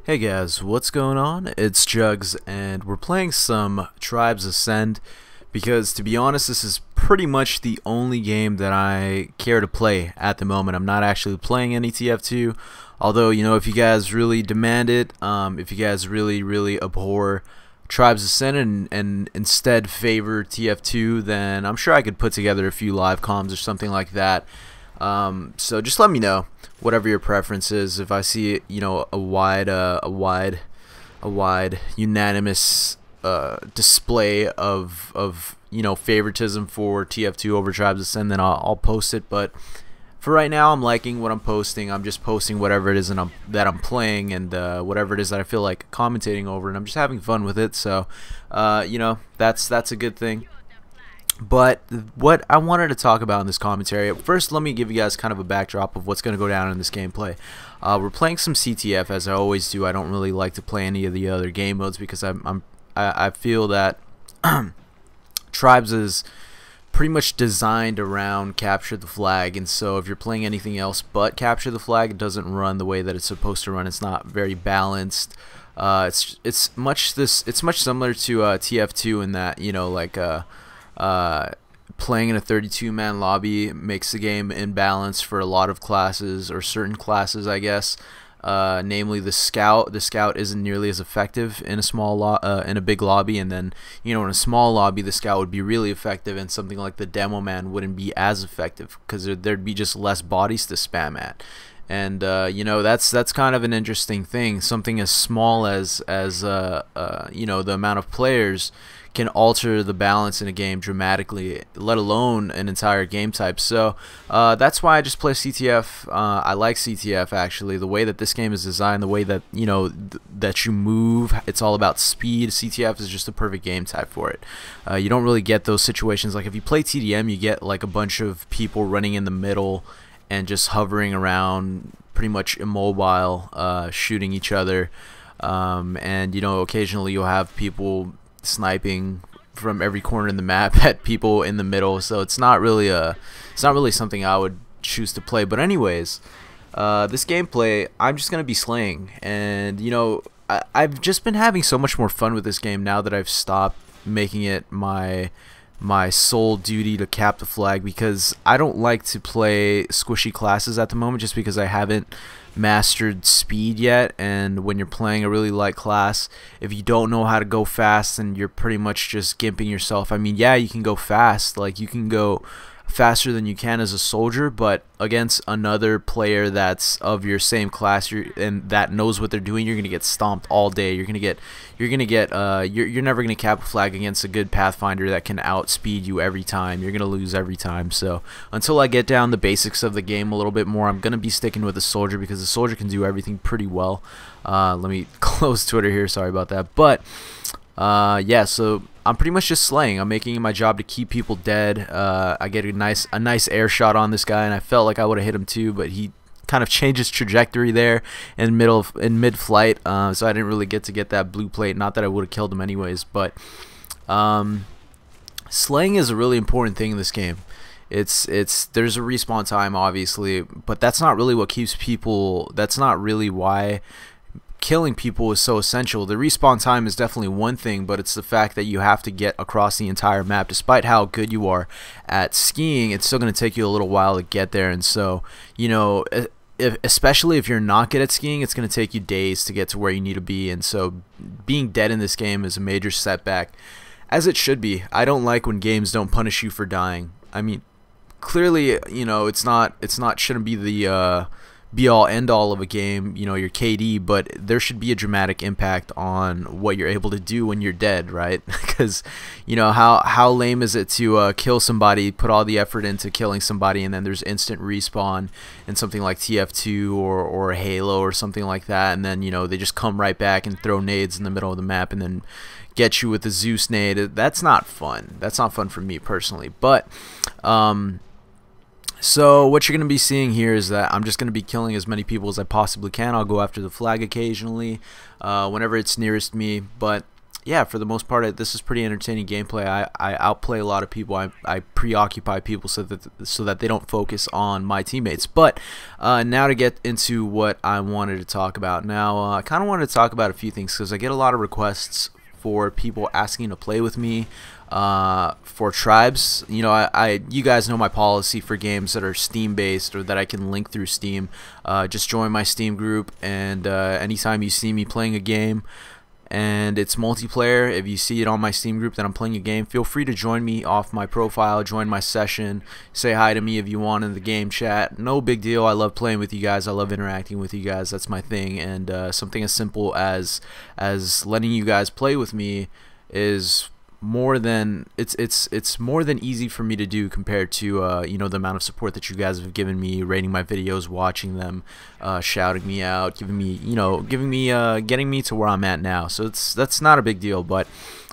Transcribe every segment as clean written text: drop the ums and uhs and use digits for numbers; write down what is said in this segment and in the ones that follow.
Hey guys, what's going on? It's Jugs, and we're playing some Tribes Ascend because, to be honest, this is pretty much the only game that I care to play at the moment. I'm not actually playing any TF2, although, if you guys really demand it, if you guys really abhor Tribes Ascend and instead favor TF2, then I'm sure I could put together a few live comms or something like that. So just let me know whatever your preference is. If I see a wide unanimous display of favoritism for TF2 over Tribes Ascend, then I'll post it. But for right now, I'm liking what I'm posting. I'm just posting whatever it is that I'm playing, and whatever it is that I feel like commentating over, and I'm just having fun with it. So that's a good thing. But what I wanted to talk about in this commentary, first let me give you guys kind of a backdrop of what's going to go down in this gameplay. We're playing some CTF, as I always do. I don't really like to play any of the other game modes because I feel that Tribes is pretty much designed around capture the flag, and so if you're playing anything else but capture the flag, it doesn't run the way that it's supposed to run. It's not very balanced. It's much similar to TF2 in that playing in a 32-man lobby makes the game imbalanced for a lot of classes, or certain classes, I guess. Namely the scout. The scout isn't nearly as effective in a big lobby, and then in a small lobby the scout would be really effective, and something like the demo man wouldn't be as effective because there'd be just less bodies to spam at. And that's kind of an interesting thing. Something as small as the amount of players can alter the balance in a game dramatically, let alone an entire game type. So that's why I just play CTF. I like CTF actually. The way that this game is designed, the way that that you move, it's all about speed. CTF is just a perfect game type for it. You don't really get those situations like if you play TDM, you get like a bunch of people running in the middle and just hovering around, pretty much immobile, shooting each other, and occasionally you'll have people sniping from every corner in the map at people in the middle. So it's not really something I would choose to play. But anyways, this gameplay, I'm just gonna be slaying, and I've just been having so much more fun with this game now that I've stopped making it my sole duty to cap the flag, because I don't like to play squishy classes at the moment, just because I haven't mastered speed yet. And when you're playing a really light class, if you don't know how to go fast, then you're pretty much just gimping yourself. I mean, yeah, you can go fast, like you can go faster than you can as a soldier, but against another player that's of your same class and that knows what they're doing, you're gonna get stomped all day. You're never gonna cap a flag against a good Pathfinder that can outspeed you every time. You're gonna lose every time. So until I get down the basics of the game a little bit more, I'm gonna be sticking with the soldier, because the soldier can do everything pretty well. Let me close Twitter here, sorry about that. But yeah, so I'm pretty much just slaying. I'm making it my job to keep people dead. I get a nice air shot on this guy, and I felt like I would have hit him too, but he kind of changed his trajectory there in mid-flight, so I didn't really get that blue plate. Not that I would have killed him anyways, but slaying is a really important thing in this game. There's a respawn time, obviously, but that's not really what keeps people. That's not really why killing people is so essential. The respawn time is definitely one thing, but it's the fact that you have to get across the entire map. Despite how good you are at skiing, it's still going to take you a little while to get there. And so, especially if you're not good at skiing, it's going to take you days to get to where you need to be. And so being dead in this game is a major setback, as it should be. I don't like when games don't punish you for dying. I mean, clearly, shouldn't be the be-all end-all of a game, your KD, but there should be a dramatic impact on what you're able to do when you're dead, right? Because how lame is it to kill somebody, put all the effort into killing somebody, and then there's instant respawn in something like TF2 or Halo or something like that, and then they just come right back and throw nades in the middle of the map and then get you with a Zeus nade. That's not fun. That's not fun for me personally. But so what you're going to be seeing here is that I'm just going to be killing as many people as I possibly can. I'll go after the flag occasionally, whenever it's nearest me. But yeah, for the most part, this is pretty entertaining gameplay. I outplay a lot of people. I preoccupy people so that they don't focus on my teammates. But now to get into what I wanted to talk about. Now, I kind of wanted to talk about a few things because I get a lot of requests for people asking to play with me for tribes. You know, you guys know my policy for games that are Steam based or that I can link through Steam. Just join my Steam group, and anytime you see me playing a game and it's multiplayer, if you see it on my Steam group that I'm playing a game, feel free to join me off my profile, join my session, say hi to me if you want in the game chat. No big deal. I love playing with you guys. I love interacting with you guys. That's my thing. And something as simple as letting you guys play with me is more than it's more than easy for me to do compared to you know, the amount of support that you guys have given me, rating my videos, watching them, shouting me out, giving me, you know, getting me to where I'm at now. So that's not a big deal. But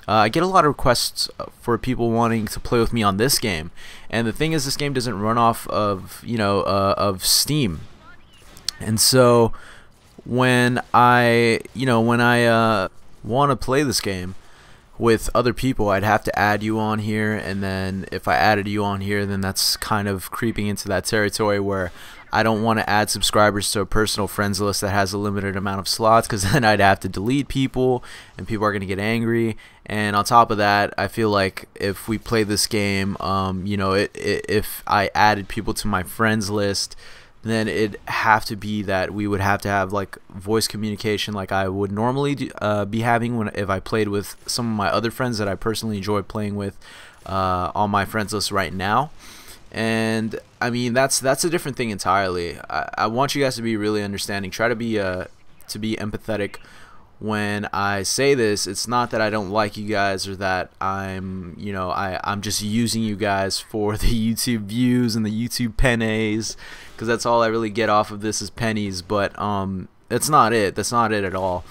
I get a lot of requests for people wanting to play with me on this game, and the thing is, this game doesn't run off of, you know, of Steam. And so when I want to play this game with other people, I'd have to add you on here, and then if I added you on here, then that's kind of creeping into that territory where I don't want to add subscribers to a personal friends list that has a limited amount of slots, because then I'd have to delete people and people are going to get angry. And on top of that, I feel like if we play this game, you know, if I added people to my friends list, then it'd have to be that we would have to have like voice communication like I would normally be having if I played with some of my other friends that I personally enjoy playing with on my friends list right now. And I mean, that's a different thing entirely. I want you guys to be really understanding. Try to be empathetic when I say this. It's not that I don't like you guys or that I'm just using you guys for the YouTube views and the YouTube pennies, because that's all I really get off of this is pennies. But that's not it. That's not it at all.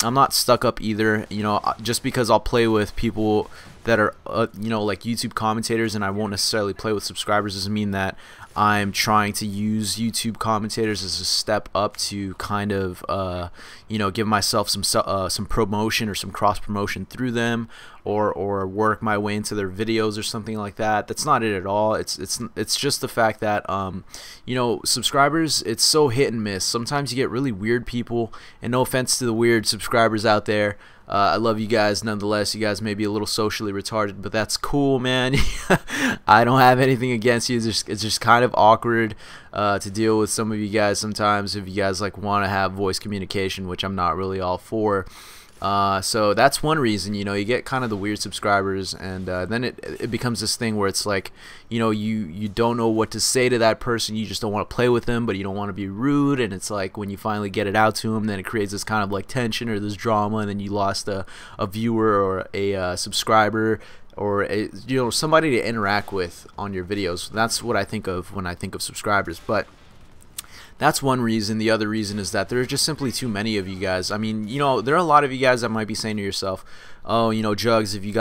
I'm not stuck up either. You know, just because I'll play with people that are you know, like YouTube commentators, and I won't necessarily play with subscribers, doesn't mean that I'm trying to use YouTube commentators as a step up to kind of you know, give myself some promotion or some cross promotion through them, or work my way into their videos or something like that. That's not it at all. It's just the fact that you know, subscribers, it's so hit and miss. Sometimes you get really weird people, and no offense to the weird subscribers out there, I love you guys nonetheless. You guys may be a little socially retarded, but that's cool, man. I don't have anything against you. It's just kind of awkward to deal with some of you guys sometimes if you guys like want to have voice communication, which I'm not really all for. So that's one reason, you know, you get kind of the weird subscribers, and then it becomes this thing where it's like, you know, you don't know what to say to that person. You just don't want to play with them, but you don't want to be rude, and it's like when you finally get it out to them, then it creates this kind of like tension or this drama, and then you lost a viewer or a subscriber, or you know, somebody to interact with on your videos. That's what I think of when I think of subscribers. But that's one reason. The other reason is that there are just simply too many of you guys. I mean, you know, there are a lot of you guys that might be saying to yourself, oh, you know, Jugs, if you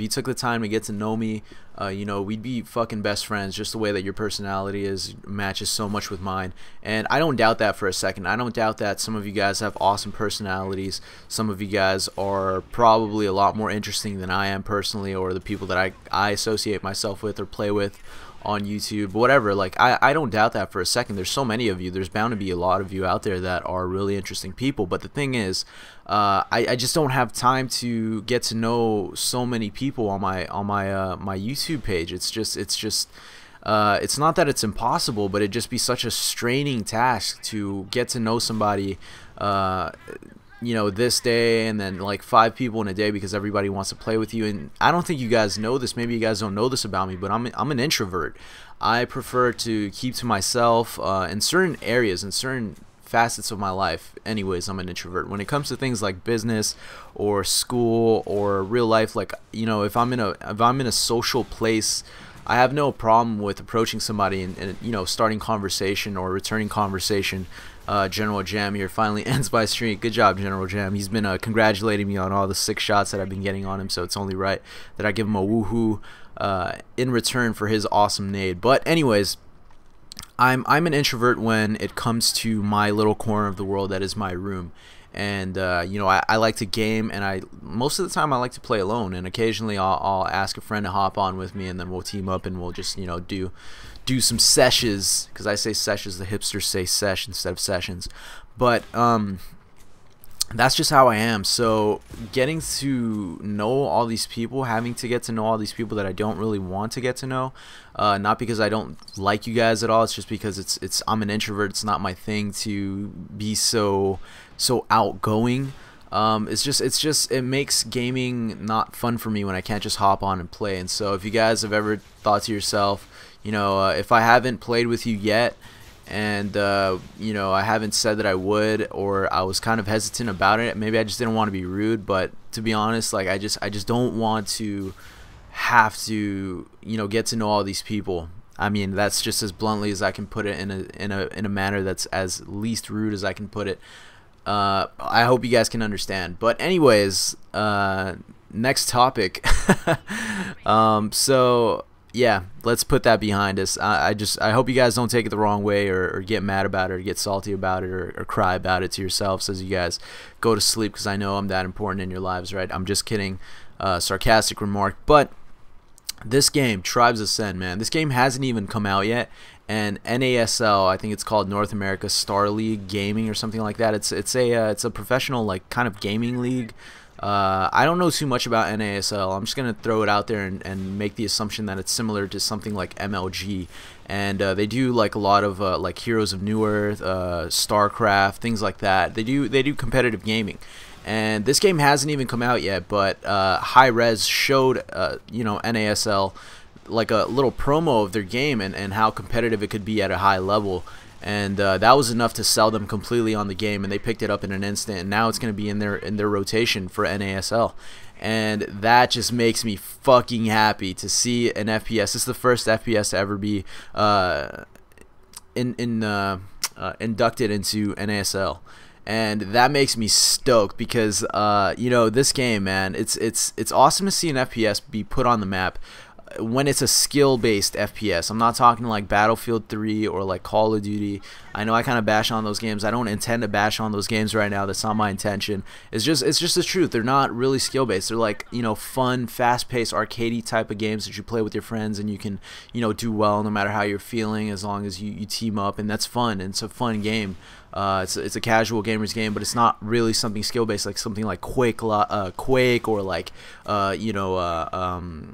took the time to get to know me, you know, we'd be fucking best friends. Just the way that your personality matches so much with mine. And I don't doubt that for a second. I don't doubt that some of you guys have awesome personalities. Some of you guys are probably a lot more interesting than I am personally, or the people that I associate myself with or play with on YouTube, whatever. Like, I don't doubt that for a second. There's so many of you. There's bound to be a lot of you out there that are really interesting people. But the thing is, I just don't have time to get to know so many people on my my YouTube page. It's not that it's impossible, but it'd just be such a straining task to get to know somebody you know, this day, and then like 5 people in a day, because everybody wants to play with you. And I don't think you guys know this. Maybe you guys don't know this about me, but I'm an introvert. I prefer to keep to myself in certain areas, in certain facets of my life. Anyways, I'm an introvert. When it comes to things like business or school or real life, like, you know, if I'm in a social place, I have no problem with approaching somebody and you know, starting conversation or returning conversation. General Jam here finally ends my streak. Good job, General Jam. He's been congratulating me on all the 6 shots that I've been getting on him, so it's only right that I give him a woohoo in return for his awesome nade. But anyways, I'm an introvert when it comes to my little corner of the world that is my room. and you know, I like to game, and most of the time I like to play alone, and occasionally I'll ask a friend to hop on with me, and then we'll team up and we'll just, you know, do some sessions, because I say sessions, the hipsters say sesh instead of sessions. But that's just how I am. So getting to know all these people, having to get to know all these people that I don't really want to get to know, not because I don't like you guys at all, it's just because I'm an introvert. It's not my thing to be so outgoing. It makes gaming not fun for me when I can't just hop on and play. And so if you guys have ever thought to yourself, you know, if I haven't played with you yet, and you know, I haven't said that I would, or I was kind of hesitant about it, maybe I just didn't want to be rude, but to be honest, like, I just don't want to have to, you know, get to know all these people. I mean, that's just as bluntly as I can put it, in a manner that's as least rude as I can put it. I hope you guys can understand. But anyways, next topic. So yeah, let's put that behind us. I hope you guys don't take it the wrong way, or get mad about it, or get salty about it, or cry about it to yourselves as you guys go to sleep, because I know I'm that important in your lives, right? I'm just kidding. Sarcastic remark. But this game, Tribes Ascend, man, this game hasn't even come out yet, and NASL, I think it's called North America Star League Gaming or something like that. It's a professional, like, kind of gaming league. I don't know too much about NASL. I'm just gonna throw it out there and make the assumption that it's similar to something like MLG, and they do like a lot of like Heroes of New Earth, StarCraft, things like that. They do competitive gaming, and this game hasn't even come out yet. But High Res showed you know, NASL like a little promo of their game, and how competitive it could be at a high level. And that was enough to sell them completely on the game, and they picked it up in an instant. And now it's going to be in their rotation for NASL, and that just makes me fucking happy to see an FPS. This is the first FPS to ever be inducted into NASL, and that makes me stoked, because you know, this game, man, it's awesome to see an FPS be put on the map when it's a skill-based FPS. I'm not talking like Battlefield 3 or like Call of Duty. I know I kind of bash on those games. I don't intend to bash on those games right now. That's not my intention. It's just the truth. They're not really skill-based. They're like, you know, fun, fast-paced, arcadey type of games that you play with your friends, and you can, you know, do well no matter how you're feeling, as long as you team up, and that's fun, and it's a fun game. It's a casual gamer's game, but it's not really something skill-based, like something like Quake, or like you know,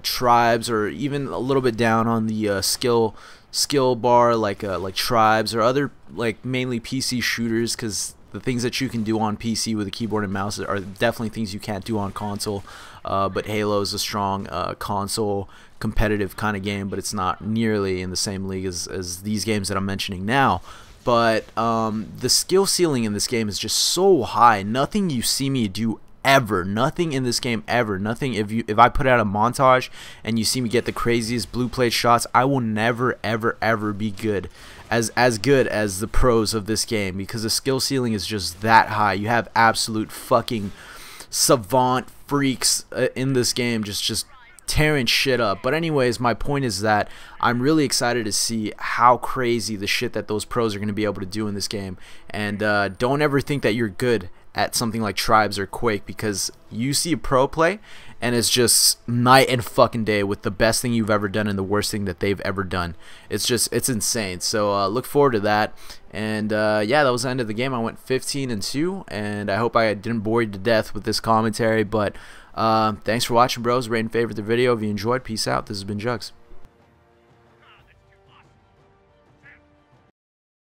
Tribes, or even a little bit down on the skill bar, like Tribes, or other, like, mainly PC shooters, because the things that you can do on PC with a keyboard and mouse are definitely things you can't do on console. But Halo is a strong console competitive kind of game, but it's not nearly in the same league as these games that I'm mentioning now. But the skill ceiling in this game is just so high. Nothing you see me do ever, nothing in this game ever, nothing, if I put out a montage and you see me get the craziest blue plate shots, I will never ever be good as good as the pros of this game, because the skill ceiling is just that high. You have absolute fucking savant freaks in this game, just tearing shit up. But anyways, my point is that I'm really excited to see how crazy the shit that those pros are going to be able to do in this game. And don't ever think that you're good at something like Tribes or Quake, because you see a pro play and it's just night and fucking day with the best thing you've ever done and the worst thing that they've ever done. It's insane. So look forward to that. And yeah, that was the end of the game. I went 15-2, and I hope I didn't bore you to death with this commentary, but thanks for watching, bros. Rate and favorite the video if you enjoyed. Peace out. This has been Jugs.